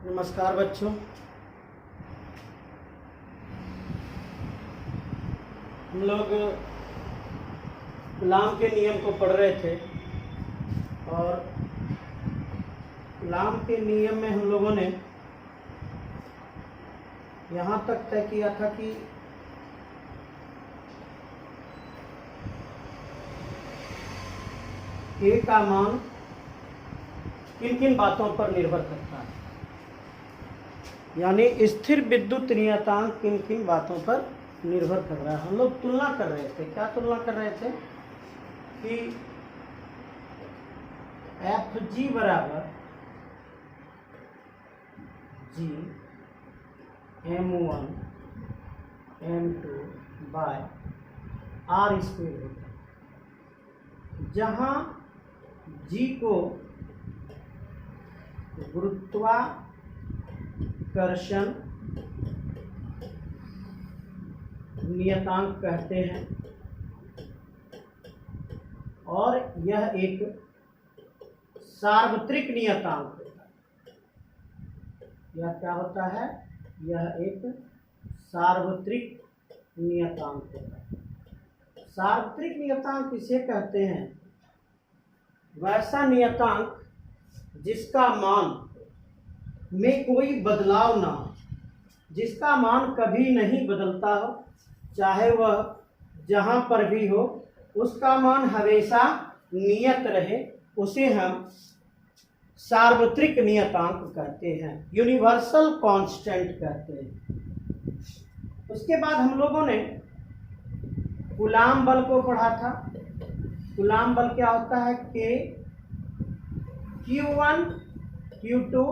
नमस्कार बच्चों। हम लोग कूलॉम के नियम को पढ़ रहे थे और कूलॉम के नियम में हम लोगों ने यहाँ तक तय किया था कि K का मान किन किन बातों पर निर्भर करता है, यानी स्थिर विद्युत नियतांक किन किन बातों पर निर्भर कर रहा है। हम लोग तुलना कर रहे थे। क्या तुलना कर रहे थे कि Fg बराबर G M1 M2 bye R square होता है, जहाँ G को गुरुत्वाकर्षण नियतांक कहते हैं और यह एक सार्वत्रिक नियतांक होता है। यह क्या होता है? यह एक सार्वत्रिक नियतांक होता है। सार्वत्रिक नियतांक किसे कहते हैं? वैसा नियतांक जिसका मान में कोई बदलाव ना हो, जिसका मान कभी नहीं बदलता हो, चाहे वह जहाँ पर भी हो उसका मान हमेशा नियत रहे, उसे हम सार्वत्रिक नियतांक कहते हैं, यूनिवर्सल कांस्टेंट कहते हैं। उसके बाद हम लोगों ने कूलॉम बल को पढ़ा था। कूलॉम बल क्या होता है? K Q1 Q2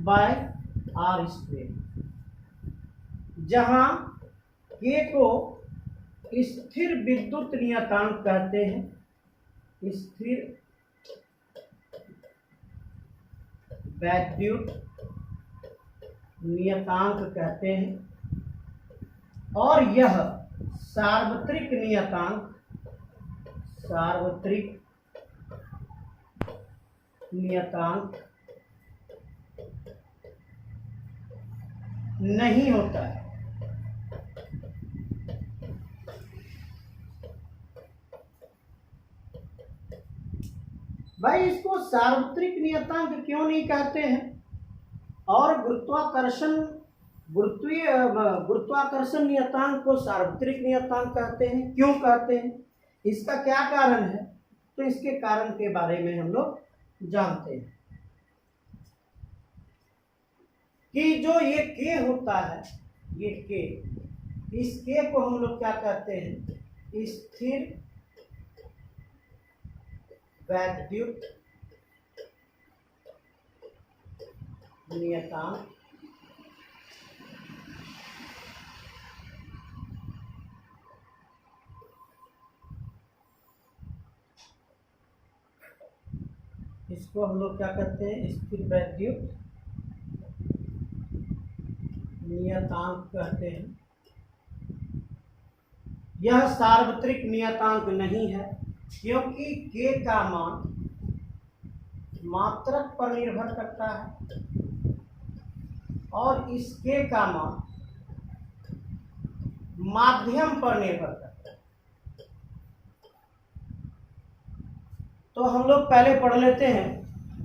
by R square, जहाँ K को स्थिर विद्युत नियतांक कहते हैं, स्थिर वैद्युत नियतांक कहते हैं, और यह सार्वत्रिक नियतांक, सार्वत्रिक नियतांक नहीं होता है। भाई, इसको सार्वत्रिक नियतांक क्यों नहीं कहते हैं? और गुरुत्वाकर्षण नियतांक को सार्वत्रिक नियतांक कहते हैं, क्यों कहते हैं? इसका क्या कारण है? तो इसके कारण के बारे में हम लोग जानते हैं कि जो ये K होता है, ये K, इस K को हम लोग क्या कहते हैं? स्थिर वैद्युत नियतांक। इसको हम लोग क्या कहते हैं? स्थिर वैद्युत नियतांक कहते हैं। यह सार्वत्रिक नियतांक नहीं है, क्योंकि K का मान मात्रक पर निर्भर करता है और इस K का मान माध्यम पर निर्भर करता है। तो हम लोग पहले पढ़ लेते हैं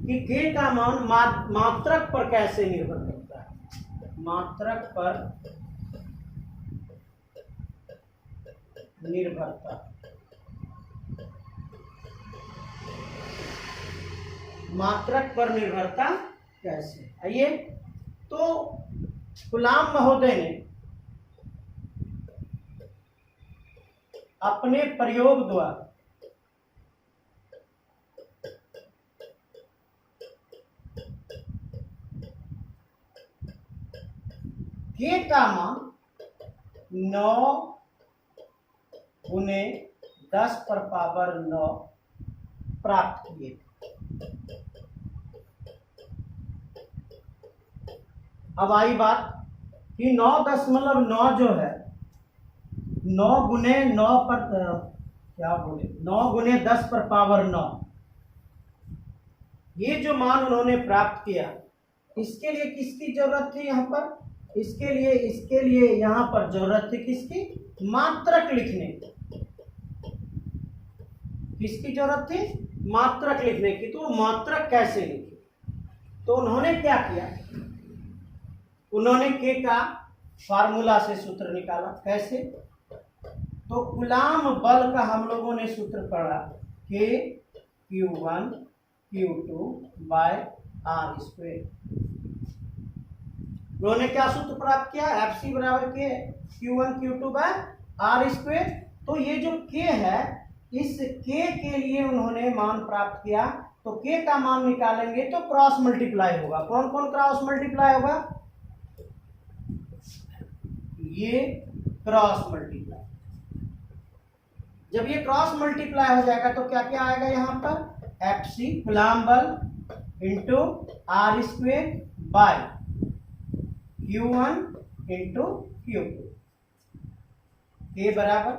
कि K का मान मात्रक पर कैसे निर्भर करता है। मात्रक पर निर्भरता, मात्रक पर निर्भरता कैसे? आइए, तो कूलॉम महोदय ने अपने प्रयोग द्वारा K का मान 9 गुने 10⁻9 प्राप्त किए। अब आई बात कि 9.9 जो है, 9 गुने 9 पर क्या बोले, 9 गुने 10⁻9, ये जो मान उन्होंने प्राप्त किया इसके लिए किसकी जरूरत थी यहाँ पर, इसके लिए यहाँ पर जरूरत थी किसकी, मात्रक लिखने की। किसकी जरूरत थी, मात्रक लिखने की। तो मात्रक कैसे लिखे, तो उन्होंने क्या किया, उन्होंने के का फार्मूला से सूत्र निकाला। कैसे, तो कूलाम बल का हम लोगों ने सूत्र पढ़ा के Q1 Q2 by are square. उन्होंने क्या सूत्र प्राप्त किया, FC बराबर के Q1 Q2 by are square. तो ये जो k है, इस k के लिए उन्होंने मान प्राप्त किया। तो k का मान निकालेंगे तो क्रॉस मल्टीप्लाई होगा। कौन कौन क्रॉस मल्टीप्लाई होगा, ये क्रॉस मल्टीप्लाई। जब ये क्रॉस मल्टीप्लाई हो जाएगा तो क्या क्या आएगा यहाँ पर, FC कूलाम बल into R square by Q1 into Q2 के बराबर।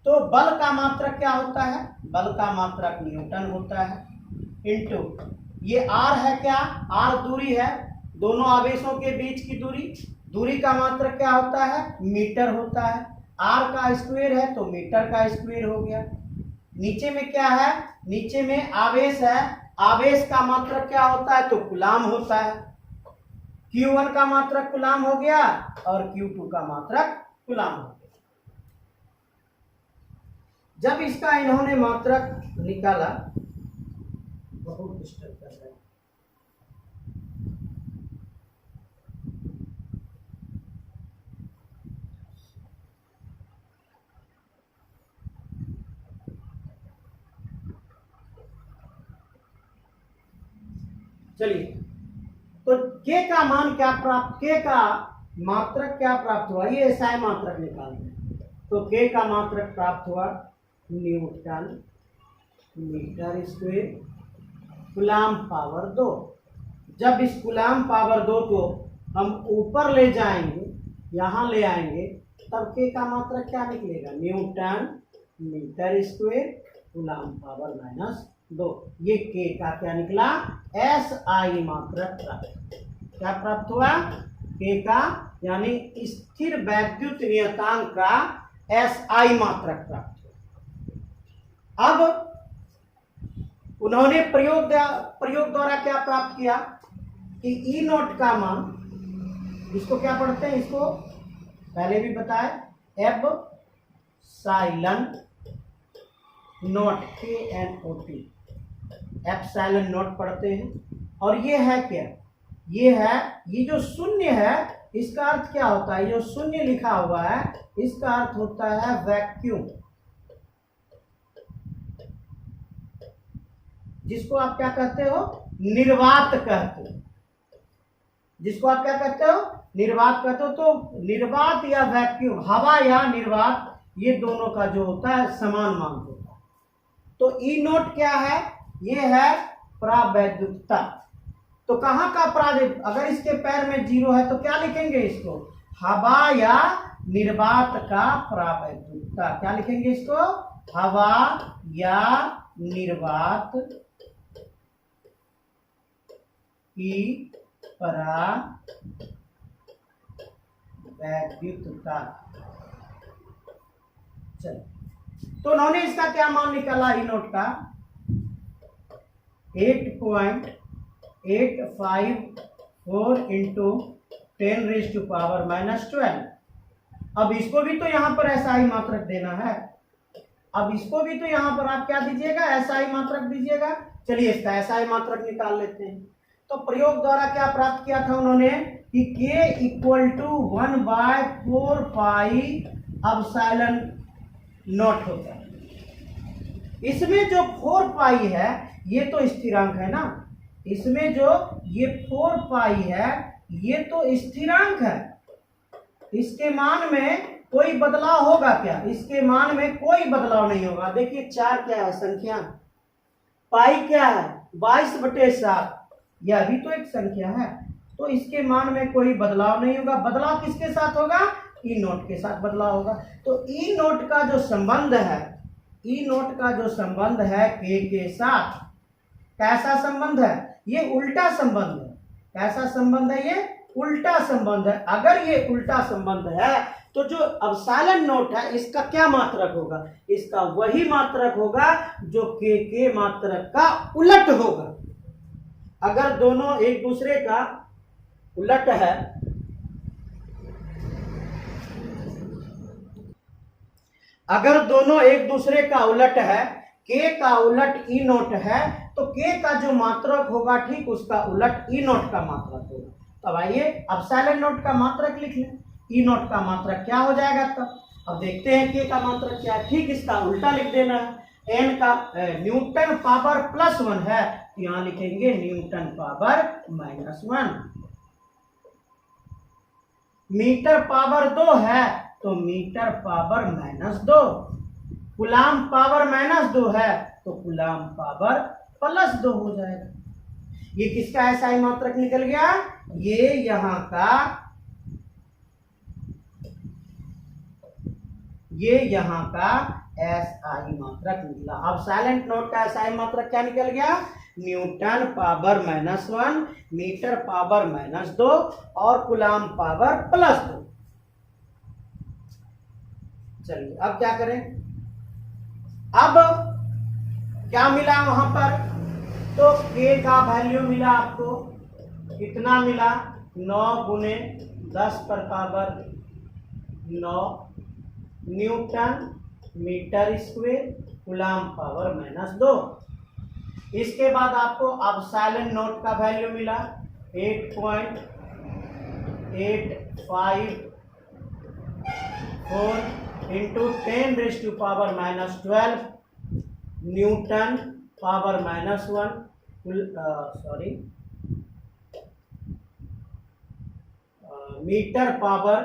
तो बल का मात्रक क्या होता है, बल का मात्रक न्यूटन होता है इंटू ये R है, क्या R दूरी है, दोनों आवेशों के बीच की दूरी। दूरी का मात्रक क्या होता है, मीटर होता है। R का स्क्वायर है तो मीटर का स्क्वायर हो गया। नीचे में क्या है, नीचे में आवेश है, आवेश का मात्रक क्या होता है, तो कूलाम होता है। Q1 का मात्रक कूलाम हो गया और Q2 का मात्रक कूलाम हो गया। जब इसका इन्होंने मात्रक निकाला, बहुत डिस्टर्ब कर रहे हैं, चलिए। तो के का मान क्या प्राप्त, के का मात्रक क्या प्राप्त हुआ, ये SI मात्रक निकालते हैं। तो के का मात्रक प्राप्त हुआ newton metre square coulomb power 2। जब इस कूलाम पावर 2 को हम ऊपर ले जाएंगे, यहाँ ले आएंगे, तब के का मात्रक क्या निकलेगा, newton metre square coulomb power -2। ये के का क्या निकला, SI मात्रक प्राप्त। क्या प्राप्त हुआ, के का यानी स्थिर वैद्युत नियतांक का SI मात्रक प्राप्त हुआ। अब उन्होंने प्रयोग द्वारा क्या प्राप्त किया कि E नोट का मान, इसको क्या पढ़ते हैं, इसको पहले भी बताए, epsilon note KNOT, epsilon note पढ़ते हैं। और ये है क्या, ये है, ये जो शून्य है इसका अर्थ क्या होता है, जो शून्य लिखा हुआ है इसका अर्थ होता है वैक्यूम, जिसको आप क्या कहते हो, निर्वात कहते हो। जिसको आप क्या कहते हो, निर्वात कहते हो। तो निर्वात या वैक्यूम, हवा या निर्वात, ये दोनों का जो होता है समान मान होता है। तो ई नोट क्या है, ये है प्रावैद्युतता। तो कहाँ का प्रावैद्युत, अगर इसके पैर में 0 है तो क्या लिखेंगे इसको, हवा या निर्वात का प्रावैद्युतता। क्या लिखेंगे इसको, हवा या निर्वात की प्रावैद्युतता। चलो, तो उन्होंने इसका क्या मान निकाला, ई नोट का 8.854 इंटू 10⁻⁻12। अब इसको भी तो यहाँ पर SI मात्रक देना है। अब इसको भी तो यहाँ पर आप क्या दीजिएगा, SI मात्रक दीजिएगा। चलिए इसका SI मात्रक निकाल लेते हैं। तो प्रयोग द्वारा क्या प्राप्त किया था उन्होंने कि K = 1/4 पाई एप्सिलॉन नॉट होता है। इसमें जो 4 पाई है ये तो स्थिरांक है ना, इसमें जो ये 4 पाई है ये तो स्थिरांक है। इसके मान में कोई बदलाव होगा क्या, इसके मान में कोई बदलाव नहीं होगा। देखिए 4 क्या है संख्या, पाई क्या है 22/7, यह भी तो एक संख्या है। तो इसके मान में कोई बदलाव नहीं होगा। बदलाव किसके साथ होगा, ई नोट के साथ बदलाव होगा। तो ई नोट का जो संबंध है, ई नोट का जो संबंध है के साथ, कैसा संबंध है, ये उल्टा संबंध है। कैसा संबंध है ये? उल्टा संबंध है। अगर ये उल्टा संबंध है तो जो एप्सिलॉन नोट है इसका क्या मात्रक होगा? इसका वही मात्रक होगा जो के मात्रक का उलट होगा। अगर दोनों एक दूसरे का उलट है, अगर दोनों एक दूसरे का उलट है, के का उलट ई नोट है, तो के का जो मात्रक होगा ठीक उसका उलट ई नोट का मात्रक होगा। तब आइए एप्सिलॉन नोट का मात्रक लिख लें। ई नोट का मात्रक क्या हो जाएगा तब? अब देखते हैं के का मात्रक क्या है। ठीक इसका उल्टा लिख देना है। एन का न्यूटन पावर +1 है, तो यहां लिखेंगे न्यूटन पावर -1। मीटर पावर 2 है तो मीटर पावर -2। कूलाम पावर -2 है तो कूलाम पावर +2 हो जाएगा। ये किसका एसआई मात्रक निकल गया? ये यहां का, ये यहां का एसआई मात्रक निकला। अब साइलेंट नोट का एसआई मात्रक क्या निकल गया? न्यूटन पावर -1, मीटर पावर -2 और कूलाम पावर +2। चलिए अब क्या करें? अब क्या मिला वहां पर? तो के का वैल्यू मिला आपको, कितना मिला? 9 × 10⁻9 newton metre square coulomb power -2। इसके बाद आपको एप्सिलॉन नोट का वैल्यू मिला 8.854 × 10⁻12 newton power -1 metre power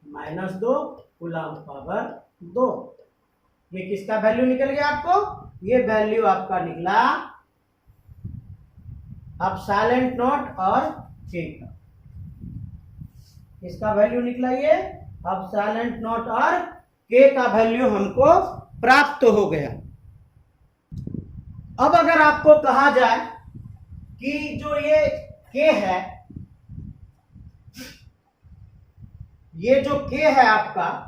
-2 coulomb power 2। ये किसका वैल्यू निकल गया आपको? ये वैल्यू आपका निकला एप्सिलॉन नोट और के का। इसका वैल्यू निकला ये एप्सिलॉन नोट और के का वैल्यू हमको प्राप्त हो गया। अब अगर आपको कहा जाए कि जो ये के है, ये जो के है आपका,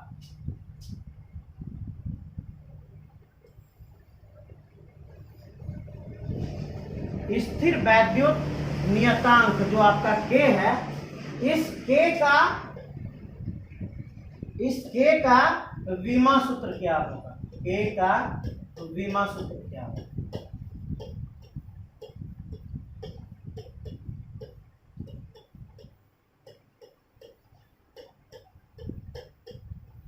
स्थिर वैद्युत नियतांक जो आपका के है, इस के का विमा सूत्र क्या होगा? के का विमा सूत्र क्या होगा?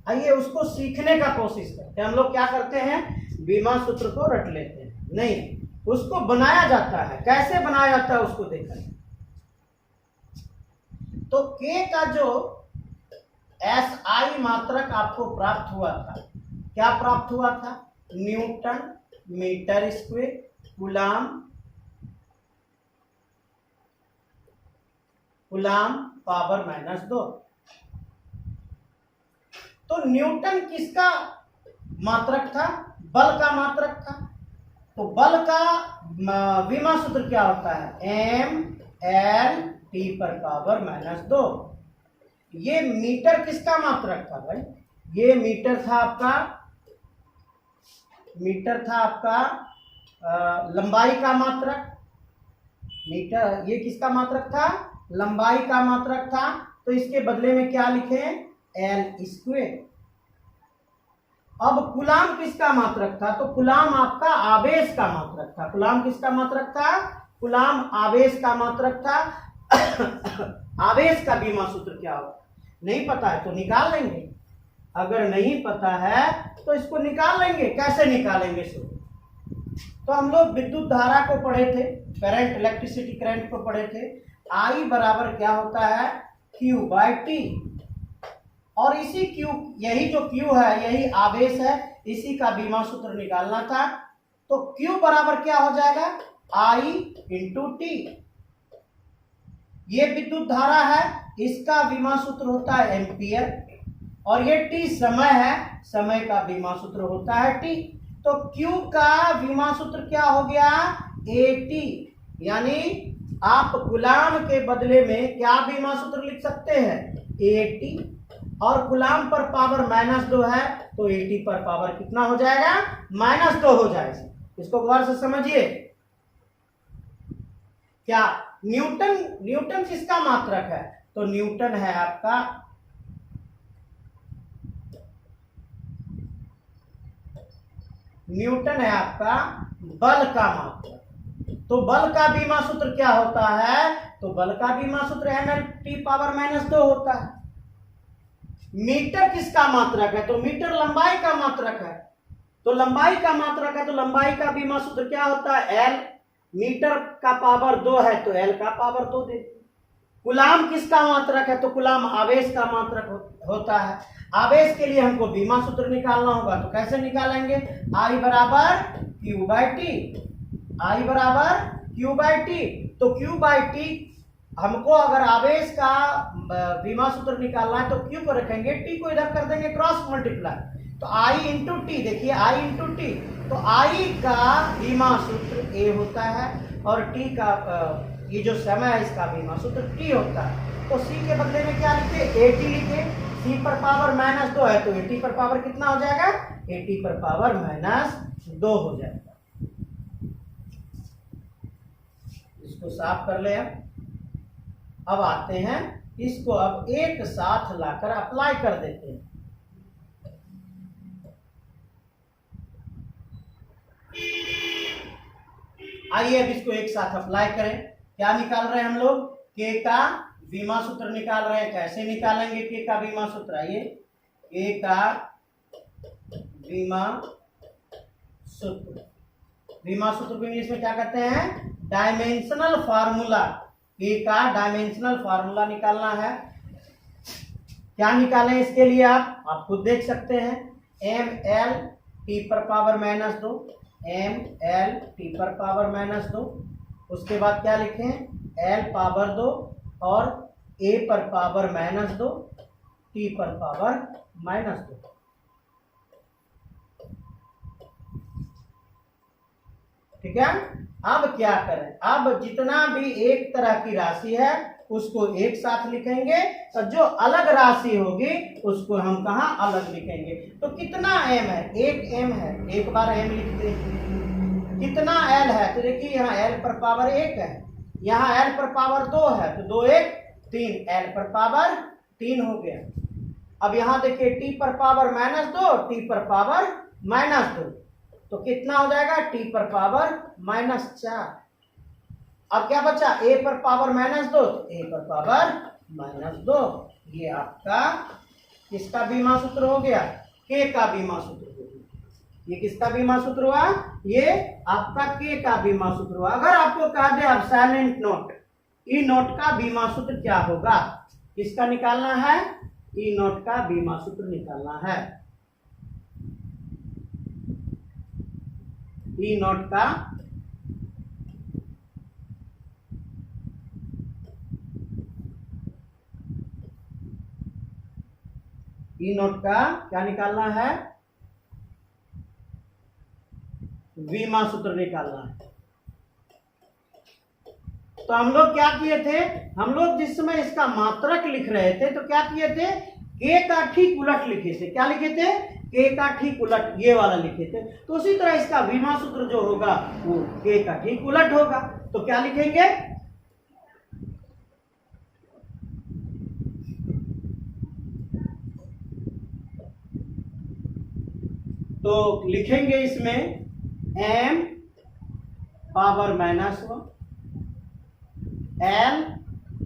आइए उसको सीखने का कोशिश करते हैं। हम लोग क्या करते हैं? विमा सूत्र को रट लेते हैं, नहीं, उसको बनाया जाता है। कैसे बनाया जाता है उसको देखा। तो के का जो एसआई मात्रक आपको प्राप्त हुआ था, क्या प्राप्त हुआ था? Newton metre square coulomb power -2। तो न्यूटन किसका मात्रक था? बल का मात्रक था। तो बल का विमा सूत्र क्या होता है? mL/T⁻²। ये मीटर किसका मात्रक था भाई? ये मीटर था आपका लंबाई का मात्रक। मीटर ये किसका मात्रक था? लंबाई का मात्रक था। तो इसके बदले में क्या लिखें? L²। अब कूलाम किसका मात्रक था? तो कूलाम आपका आवेश का मात्रक था। कूलाम किसका मात्रक था? कूलाम आवेश का मात्रक था। आवेश का विमा सूत्र क्या होगा? नहीं पता है तो निकाल लेंगे। अगर नहीं पता है तो इसको निकाल लेंगे। कैसे निकालेंगे सूत्र? तो हम लोग विद्युत धारा को पढ़े थे, करंट, इलेक्ट्रिसिटी करंट को पढ़े थे। I बराबर क्या होता है? Q/T। और इसी Q, यही जो Q है यही आवेश है, इसी का विमा सूत्र निकालना था। तो Q बराबर क्या हो जाएगा? I × T। ये विद्युत धारा है, इसका विमा सूत्र होता है एम्पियर, और ये T समय है, समय का विमा सूत्र होता है T। तो Q का विमा सूत्र क्या हो गया? AT, यानी आप कूलाम के बदले में क्या बीमा सूत्र लिख सकते हैं, AT, और कूलाम पर पावर -2 है तो AT पर पावर कितना हो जाएगा, -2 हो जाएगा। इसको गौर से समझिए। क्या न्यूटन किसका मात्रक है, तो न्यूटन है आपका बल का मात्रक। तो बल का बीमा सूत्र क्या होता है, तो बल का बीमा सूत्र mL/2 होता है। मीटर किसका मात्रक है, तो मीटर लंबाई का मात्रक है। तो लंबाई का मात्रक है तो लंबाई का बीमा सूत्र क्या होता है, L। मीटर का पावर 2 है तो L का पावर 2 दे। कूलाम किसका मात्रक है, तो कूलाम आवेश का मात्रक होता है। आवेश के लिए हमको बीमा सूत्र निकालना होगा, तो कैसे निकालेंगे, I बराबर Q/T। तो Q/T हमको अगर आवेश का बीमा सूत्र निकालना है तो Q को रखेंगे, T को इधर कर देंगे क्रॉस मल्टीप्लाई, तो I इंटू टी। देखिए I इंटू टी, तो I का बीमा सूत्र A होता है और T का ये जो समय है इसका बीमा सूत्र T होता है। तो C के बदले में क्या लिखे, AT लिखे। C पर पावर -2 है तो AT पर पावर कितना हो जाएगा, AT पर पावर -2 हो जाएगा। इसको साफ कर ले। अब आते हैं इसको अब एक साथ लाकर अप्लाई कर देते हैं। आइए अब इसको एक साथ अप्लाई करें। क्या निकाल रहे हैं हम लोग, K का बीमा सूत्र निकाल रहे हैं। कैसे निकालेंगे K का बीमा सूत्र, आइए K का बीमा सूत्र को इंग्लिश में क्या कहते हैं, डायमेंशनल फार्मूला। K का डायमेंशनल फार्मूला निकालना है। क्या निकालें इसके लिए आप खुद देख सकते हैं, mL/T पर पावर -2, mL/T पर पावर -2। उसके बाद क्या लिखें, L पावर 2 और A पर पावर -2, T पर पावर -2। ठीक है। अब क्या करें, अब जितना भी एक तरह की राशि है उसको एक साथ लिखेंगे और जो अलग राशि होगी उसको हम कहाँ अलग लिखेंगे। तो कितना m है, एक m है, एक बार m लिखते हैं। कितना l है, तो देखिए यहाँ l पर पावर 1 है, यहाँ l पर पावर 2 है, तो 2 1 3, l पर पावर 3 हो गया। अब यहाँ देखिए t पर पावर -2, t पर पावर -2, तो कितना हो जाएगा, t पर पावर -4। अब क्या बचा, a पर पावर -2, तो a पर पावर -2। ये आपका किसका बीमा सूत्र हो गया, K का बीमा सूत्र हो गया। ये किसका बीमा सूत्र हुआ, ये आपका K का बीमा सूत्र हुआ। अगर आपको कहा दे अब साइलेंट नोट, ई नोट का बीमा सूत्र क्या होगा, किसका निकालना है, ई नोट का बीमा सूत्र निकालना है। ई नोट का क्या निकालना है, बीमा सूत्र निकालना है। तो हम लोग क्या किए थे, हम लोग जिस समय इसका मात्रक लिख रहे थे तो क्या किए थे, K का ठीक उलट लिखे थे। क्या लिखे थे, K का ठीक उलट, ये वाला लिखे थे। तो उसी तरह इसका बीमा सूत्र जो होगा वो K का ठीक उलट होगा। तो क्या लिखेंगे, तो लिखेंगे इसमें m पावर -1, L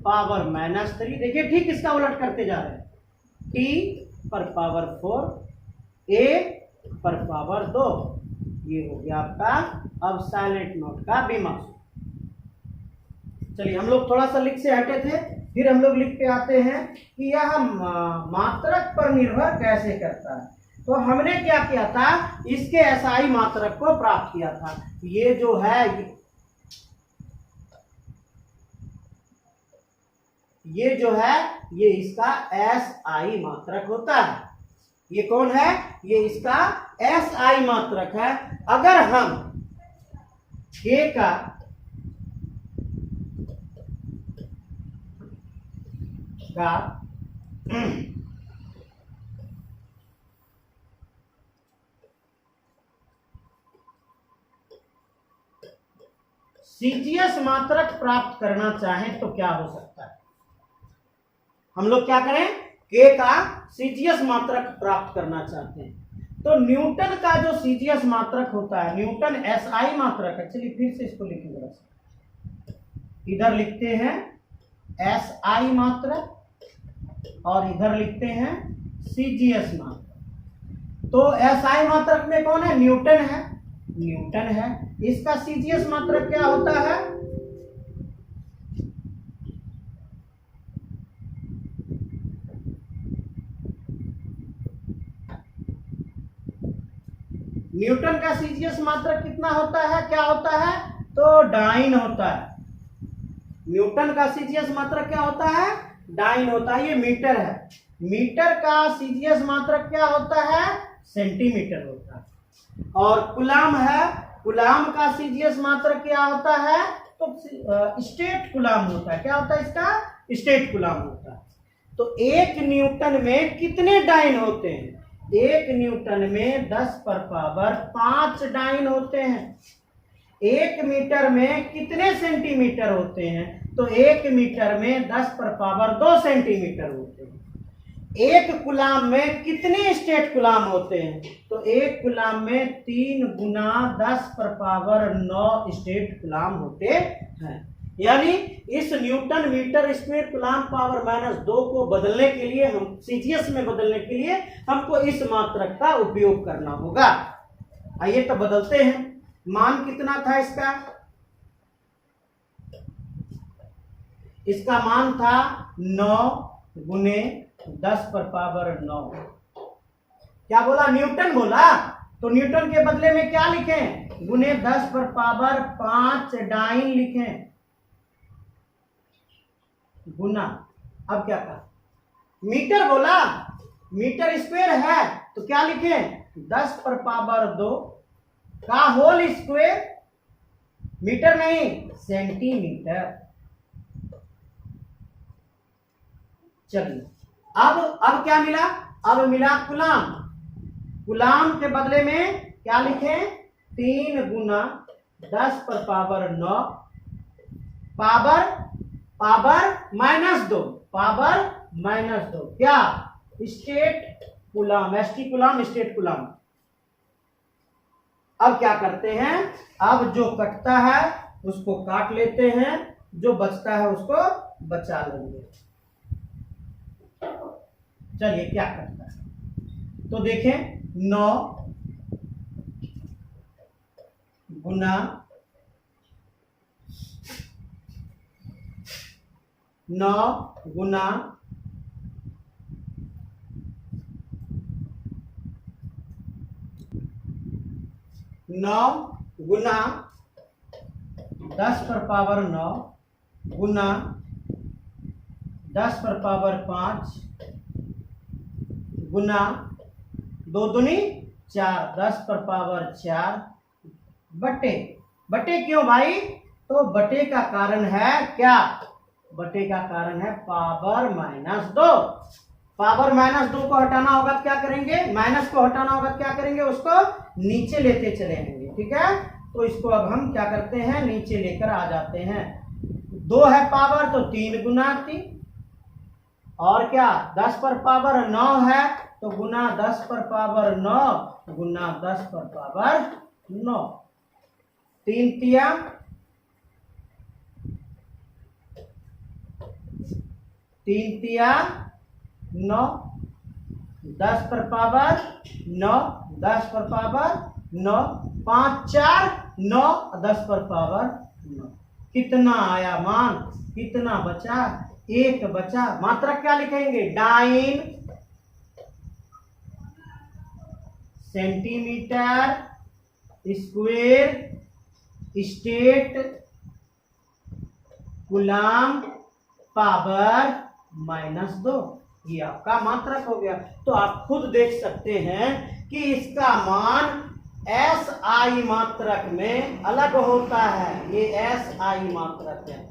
पावर -3। देखिए ठीक इसका उलट करते जा रहे हैं, T पर पावर 4, A पर पावर 2। ये हो गया आपका अब साइलेंट नोट का बीमा सूत्र। चलिए हम लोग थोड़ा सा लिख से हटे थे, फिर हम लोग लिख पे आते हैं कि यह मात्रक पर निर्भर कैसे करता है। तो हमने क्या किया था, इसके एसआई मात्रक को प्राप्त किया था। ये जो है ये इसका एसआई मात्रक होता है। ये कौन है, ये इसका एसआई मात्रक है। अगर हम K का का सीजीएस मात्रक प्राप्त करना चाहें तो क्या हो सकता है? हम लोग क्या करें? के का सीजीएस मात्रक प्राप्त करना चाहते हैं तो न्यूटन का जो सीजीएस मात्रक होता है, न्यूटन एसआई मात्रक है। चलिए फिर से इसको लिखेंगे, इधर लिखते हैं एसआई मात्रक और इधर लिखते हैं सीजीएस मात्रक। तो एसआई मात्रक में कौन है? न्यूटन है, न्यूटन है। इसका सीजीएस मात्रक क्या होता है? न्यूटन का सीजीएस मात्रक कितना होता है? क्या होता है? तो डाइन होता है। न्यूटन का सीजीएस मात्रक क्या होता है? डाइन होता है। ये मीटर है, मीटर का सीजीएस मात्रक क्या होता है? सेंटीमीटर होता है। और कूलाम है, कूलाम का सीजीएस मात्रक क्या होता है? तो स्टेट कूलाम होता है। क्या होता है इसका? स्टेट कूलाम होता है। तो एक न्यूटन में कितने डाइन होते हैं? एक न्यूटन में 10⁻5 डाइन होते हैं। एक मीटर में कितने सेंटीमीटर होते हैं? तो एक मीटर में 10⁻2 सेंटीमीटर होते हैं। एक कूलाम में कितने स्टेट कूलाम होते हैं? तो एक कूलाम में 3 × 10⁻9 स्टेट कूलाम होते हैं। यानी इस newton metre square coulomb power -2 को बदलने के लिए, हम सीजीएस में बदलने के लिए हमको इस मात्रक का उपयोग करना होगा। आइए तो बदलते हैं। मान कितना था इसका? इसका मान था 9 × 10⁻9। क्या बोला? न्यूटन बोला। तो न्यूटन के बदले में क्या लिखें? गुने 10⁻5 डाइन लिखें, गुना। अब क्या कहा? मीटर बोला, मीटर स्क्वायर है तो क्या लिखें? 10⁻2 का होल स्क्वायर, मीटर नहीं सेंटीमीटर। चलिए अब क्या मिला? अब मिला कूलाम। कूलाम के बदले में क्या लिखें? 3 × 10⁻9 पावर -2, पावर -2 क्या? State coulomb, ST coulomb, state coulomb. अब क्या करते हैं? अब जो कटता है उसको काट लेते हैं, जो बचता है उसको बचा लेंगे। चलिए क्या करता है तो देखें। 9 × 10⁻9 गुना 10⁻5 गुना 2 दूनी 4, 10⁻4 बटे क्यों भाई? तो बटे का कारण है क्या? बटे का कारण है पावर -2। पावर -2 को हटाना होगा क्या करेंगे? माइनस को हटाना होगा क्या करेंगे? उसको नीचे लेते चले आएंगे। ठीक है, तो इसको अब हम क्या करते हैं? नीचे लेकर आ जाते हैं। 2 है पावर तो 3 × 3 और क्या 10⁻9 है तो गुना 10⁻9 गुना 10⁻9 3 तिया 9 10⁻9 10⁻9 5 4 9 10⁻9 कितना आया मान? कितना बचा? 1 बचा। मात्रक क्या लिखेंगे? Dyne centimetre square state coulomb power -2। ये आपका मात्रक हो गया। तो आप खुद देख सकते हैं कि इसका मान SI मात्रक में अलग होता है। ये SI मात्रक है।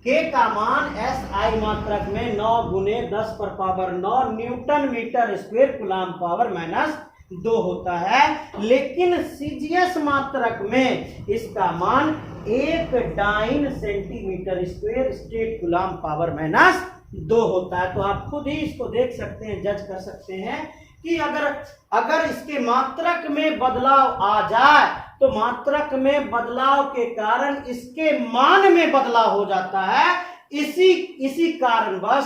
के का मान SI मात्रक में 9 गुने 10 पर power 9 newton metre square coulomb power -2 होता है, लेकिन सीजीएस मात्रक में इसका मान 1 dyne centimetre square state coulomb power -2 होता है। तो आप खुद ही इसको देख सकते हैं, जज कर सकते हैं कि अगर इसके मात्रक में बदलाव आ जाए तो मात्रक में बदलाव के कारण इसके मान में बदलाव हो जाता है। इसी कारणवश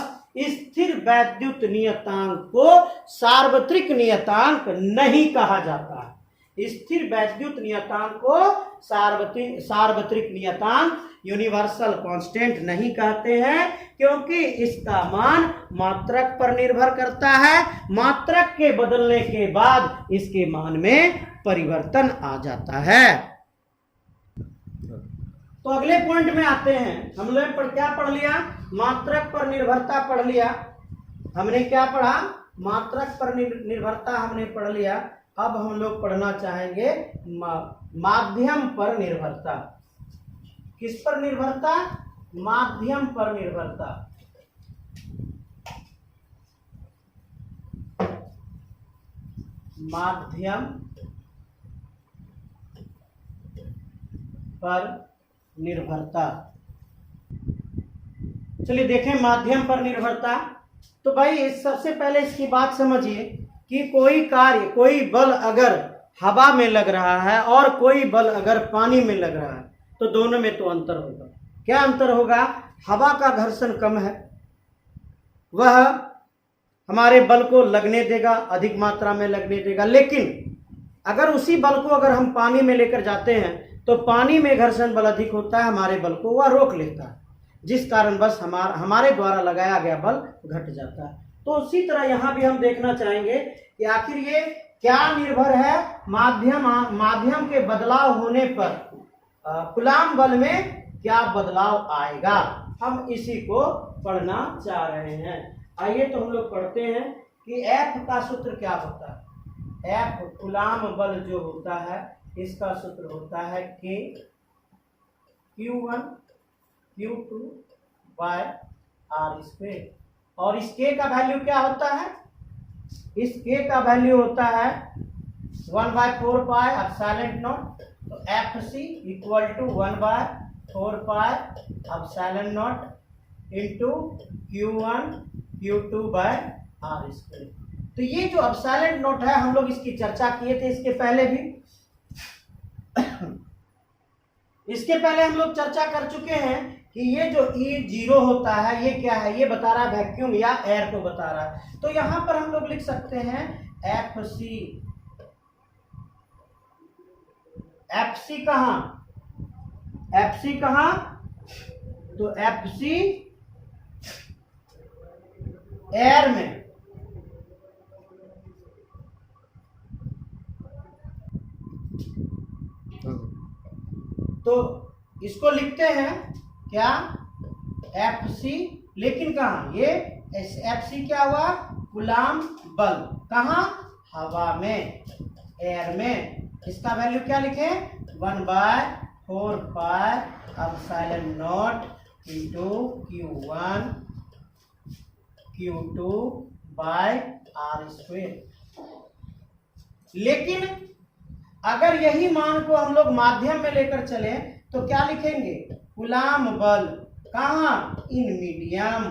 स्थिर वैद्युत नियतांक को सार्वत्रिक नियतांक नहीं कहा जाता है। स्थिर वैद्युत नियतांक को सार्वत्रिक नियतांक यूनिवर्सल कांस्टेंट नहीं कहते हैं, क्योंकि इसका मान मात्रक पर निर्भर करता है। मात्रक के बदलने के बाद इसके मान में परिवर्तन आ जाता है। तो अगले पॉइंट में आते हैं। हम लोग क्या पढ़ लिया? मात्रक पर निर्भरता पढ़ लिया। हमने क्या पढ़ा? मात्रक पर निर्भरता हमने पढ़ लिया। अब हम लोग पढ़ना चाहेंगे माध्यम पर निर्भरता। किस पर निर्भरता? माध्यम पर निर्भरता। माध्यम पर निर्भरता। चलिए देखें माध्यम पर निर्भरता। तो भाई सबसे पहले इसकी बात समझिए कि कोई कार्य, कोई बल अगर हवा में लग रहा है और कोई बल अगर पानी में लग रहा है तो दोनों में तो अंतर होगा। क्या अंतर होगा? हवा का घर्षण कम है, वह हमारे बल को लगने देगा, अधिक मात्रा में लगने देगा। लेकिन अगर उसी बल को अगर हम पानी में लेकर जाते हैं तो पानी में घर्षण बल अधिक होता है, हमारे बल को वह रोक लेता है, जिस कारण बस हमारे द्वारा लगाया गया बल घट जाता है। तो उसी तरह यहाँ भी हम देखना चाहेंगे कि आखिर ये क्या निर्भर है? माध्यम के बदलाव होने पर कूलम बल में क्या बदलाव आएगा, हम इसी को पढ़ना चाह रहे हैं। आइए तो हम लोग पढ़ते हैं कि F का सूत्र क्या होता है। F कूलम बल जो होता है इसका सूत्र होता है K Q1 Q2 by R square. और इस K का वैल्यू क्या होता है? इस K का वैल्यू होता है 1/4 पाई एप्सिलॉन नॉट। तो FC equal to 1/4 pi epsilon naught into Q1 Q2 by R square. तो ये जो एप्सिलॉन नॉट है हम लोग इसकी चर्चा किए थे इसके पहले भी। इसके पहले हम लोग चर्चा कर चुके हैं कि ये जो E0 होता है ये क्या है? ये बता रहा है वैक्यूम या एयर को बता रहा है। तो यहां पर हम लोग लिख सकते हैं FC कहां? FC कहां? तो FC एयर में। तो इसको लिखते हैं क्या? FC, लेकिन कहाँ? ये FC क्या हुआ? कूलम बल। कहाँ? हवा में, एयर में। इसका वैल्यू क्या लिखे? 1/4 pi epsilon naught into Q1 Q2 by R square. लेकिन अगर यही मान को हम लोग माध्यम में लेकर चले तो क्या लिखेंगे? कूलम बल। कहाँ? In medium.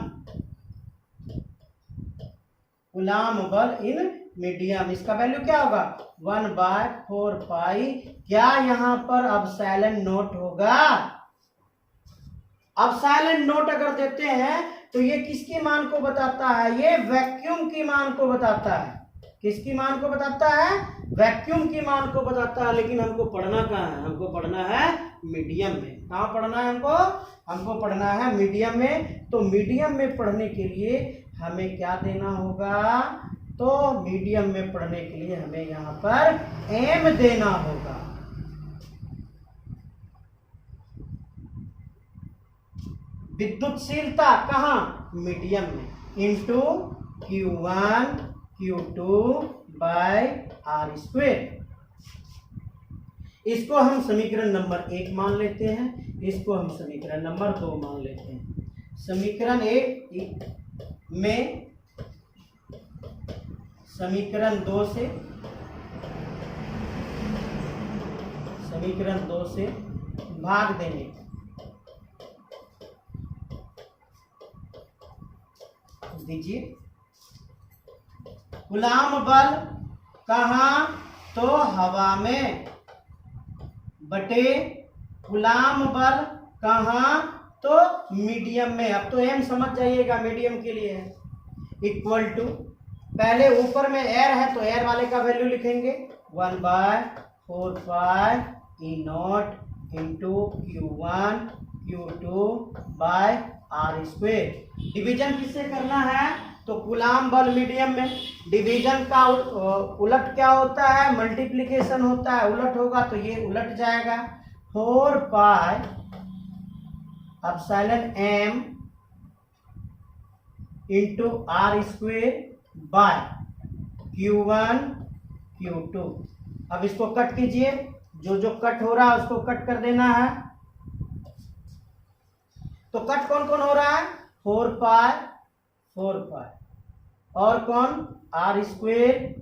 कूलम बल इन मीडियम। इसका वैल्यू क्या होगा? 1/4 पाई। क्या यहाँ पर एप्सिलॉन नॉट होगा? एप्सिलॉन नॉट अगर देते हैं तो ये किसकी मान को बताता है? ये वैक्यूम की मान को बताता है। किसकी मान को बताता है? वैक्यूम की मान को बताता है। लेकिन हमको पढ़ना कहाँ है? हमको पढ़ना है मीडियम में। कहाँ पढ़ना है हमको? हमको पढ़ना है मीडियम में। तो मीडियम में पढ़ने के लिए हमें क्या देना होगा? तो मीडियम में पढ़ने के लिए हमें यहाँ पर M देना होगा। विद्युतशीलता कहाँ? मीडियम में into Q1 Q2 by R square. इसको हम समीकरण नंबर 1 मान लेते हैं, इसको हम समीकरण नंबर 2 मान लेते हैं। समीकरण 1 में समीकरण 2 से भाग देंगे। दीजिए, कूलाम बल कहाँ? तो हवा में, बटे कूलाम बल कहाँ? तो मीडियम में। अब तो एम समझ जाइएगा, मीडियम के लिए है। इक्वल टू, पहले ऊपर में एयर है तो एयर वाले का वैल्यू लिखेंगे 1/4 e naught into Q1 Q2 by R square. Division किससे करना है? तो कूलाम बल मीडियम में, डिवीजन का उलट क्या होता है? मल्टीप्लिकेशन होता है। उलट होगा तो ये उलट जाएगा। 4 epsilon m into R square by Q1 Q2। अब इसको कट कीजिए, जो जो कट हो रहा है उसको कट कर देना है। तो कट कौन कौन हो रहा है? 4 पाई और कौन? आर स्क्वेयर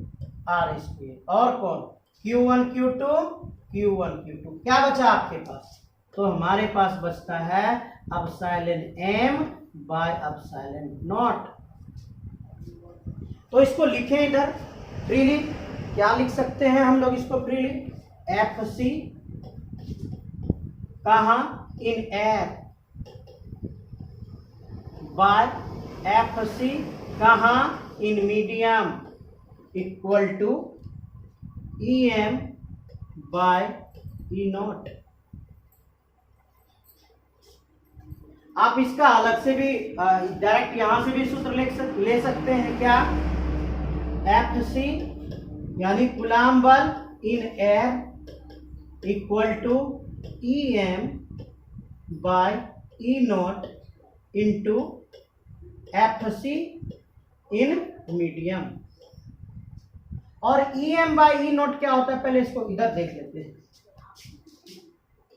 और कौन? Q1 Q2 क्या बचा आपके पास? तो हमारे पास बचता है epsilon m by epsilon naught. तो इसको लिखें इधर फ्रीली। क्या लिख सकते हैं हम लोग इसको फ्रीली? FC कहाँ? इन एयर बाय FC कहाँ? In medium equal to EM by E naught. आप इसका अलग से भी डायरेक्ट यहां से भी सूत्र ले सकते हैं। क्या? FC यानी कूलाम बल in air equal to EM by E naught into FC in medium. और EM बाय E नॉट क्या होता है? पहले इसको इधर देख लेते हैं।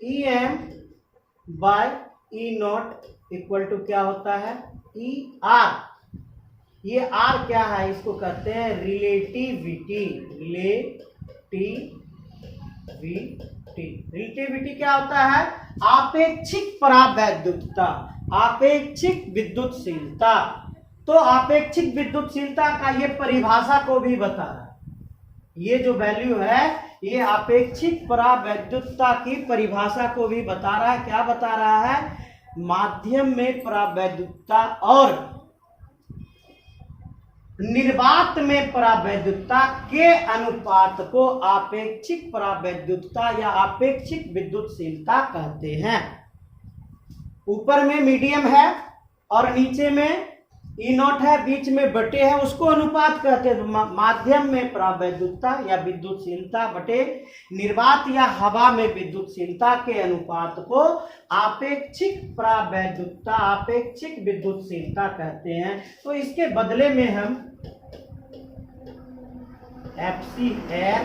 EM by E naught equal to क्या होता है? ER। ये R क्या है? इसको कहते हैं रिलेटिविटी। रिलेटिविटी क्या होता है? आपेक्षिक परावैद्युतता, आपेक्षिक विद्युतशीलता। तो आपेक्षिक विद्युतशीलता का ये परिभाषा को भी बता रहा है। ये जो वैल्यू है ये अपेक्षित परावैद्युतता की परिभाषा को भी बता रहा है। क्या बता रहा है? माध्यम में परावैद्युतता और निर्वात में परावैद्युतता के अनुपात को आपेक्षिक परावैद्युतता या आपेक्षिक विद्युतशीलता कहते हैं। ऊपर में मीडियम है और नीचे में ई नॉट है, बीच में बटे है, उसको अनुपात कहते हैं। माध्यम में परावैद्युतता या विद्युतशीलता बटे निर्वात या हवा में विद्युतशीलता के अनुपात को आपेक्षिक परावैद्युतता, आपेक्षिक विद्युतशीलता कहते हैं। तो इसके बदले में हम FC एयर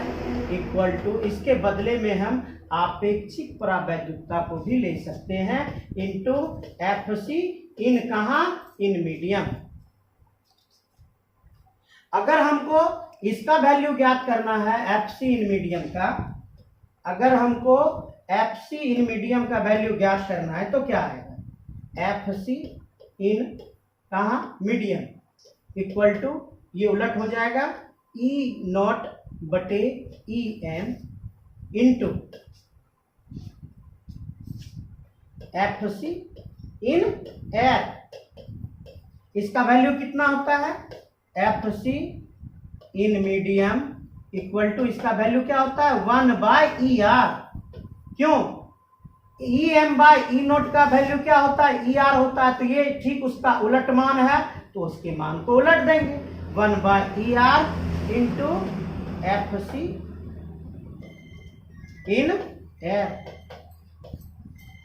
इक्वल टू, इसके बदले में हम आपेक्षिक परावैद्युतता को भी ले सकते हैं इंटू FC इन कहा? In medium. अगर हमको इसका वैल्यू ज्ञात करना है FC इन मीडियम का, अगर हमको FC इन मीडियम का वैल्यू ज्ञात करना है तो क्या आएगा? FC इन कहा? मीडियम इक्वल टू, ये उलट हो जाएगा E नॉट बटे EM into FC in air. इसका वैल्यू कितना होता है? FC in medium equal to, इसका वैल्यू क्या होता है? 1/ER। क्यों? EM बाय E नॉट का वैल्यू क्या होता है? ER होता है। तो ये ठीक उसका उलट मान है, तो उसके मान को उलट देंगे। 1/ER into FC in air.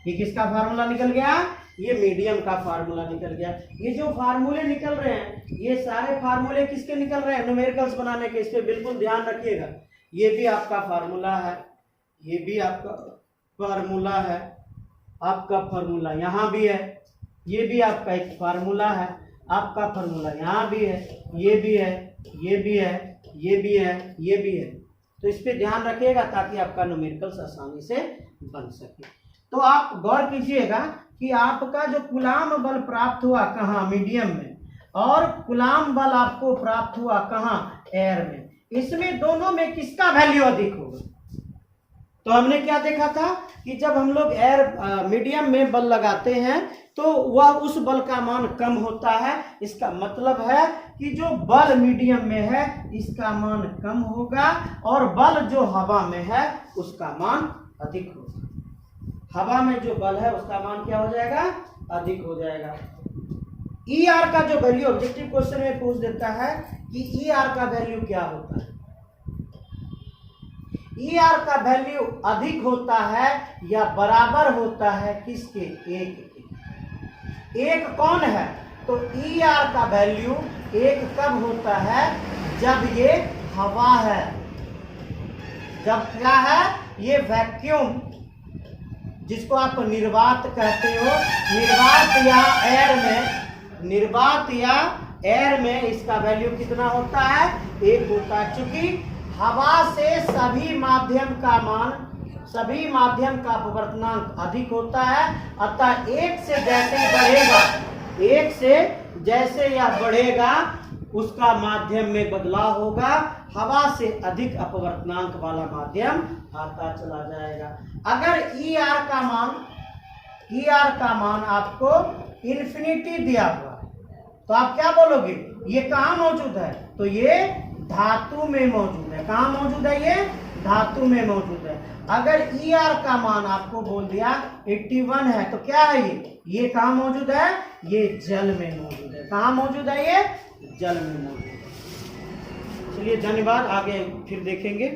ये किसका फार्मूला निकल गया? ये मीडियम का फार्मूला निकल गया। ये जो फार्मूले निकल रहे हैं, ये सारे फार्मूले किसके निकल रहे हैं? न्यूमेरिकल्स बनाने के। इस पे बिल्कुल ध्यान रखिएगा। ये भी आपका फार्मूला है, ये भी आपका फार्मूला है, आपका फार्मूला यहाँ भी है, ये भी आपका एक फार्मूला है, आपका फार्मूला यहाँ भी है, ये भी है, ये भी है, ये भी है, ये भी है। तो इस पे ध्यान रखिएगा ताकि आपका न्यूमेरिकल्स आसानी से बन सके। तो आप गौर कीजिएगा कि आपका जो कूलाम बल प्राप्त हुआ कहाँ, मीडियम में, और कूलाम बल आपको प्राप्त हुआ कहाँ, एयर में। इसमें दोनों में किसका वैल्यू अधिक होगा? तो हमने क्या देखा था कि जब हम लोग एयर मीडियम में बल लगाते हैं तो वह उस बल का मान कम होता है। इसका मतलब है कि जो बल मीडियम में है इसका मान कम होगा और बल जो हवा में है उसका मान अधिक होगा। हवा में जो बल है उसका मान क्या हो जाएगा, अधिक हो जाएगा। ई आर का जो वैल्यू ऑब्जेक्टिव क्वेश्चन में पूछ देता है कि ई आर का वैल्यू क्या होता है। ई आर का वैल्यू अधिक होता है या बराबर होता है किसके, एक के। एक कौन है? तो ई आर का वैल्यू एक कब होता है, जब ये हवा है, जब क्या है, ये वैक्यूम जिसको आप निर्वात कहते हो, निर्वात या एयर में, निर्वात या एयर में इसका वैल्यू कितना होता है, एक होता है। चूंकि हवा से सभी माध्यम का मान, सभी माध्यम का अपवर्तनांक अधिक होता है, अतः एक से जैसे बढ़ेगा, एक से जैसे यह बढ़ेगा उसका माध्यम में बदलाव होगा, हवा से अधिक अपवर्तनांक वाला माध्यम आता चला जाएगा। अगर ई आर का मान, ई आर का मान आपको इन्फिनिटी दिया हुआ तो आप क्या बोलोगे, ये कहाँ मौजूद है? तो ये धातु में मौजूद है। कहाँ मौजूद है? ये धातु में मौजूद है। अगर ई आर का मान आपको बोल दिया 81 है तो क्या है ये कहाँ मौजूद है? ये जल में मौजूद है। कहाँ मौजूद है? ये जल में मौजूद है। चलिए धन्यवाद, आगे फिर देखेंगे।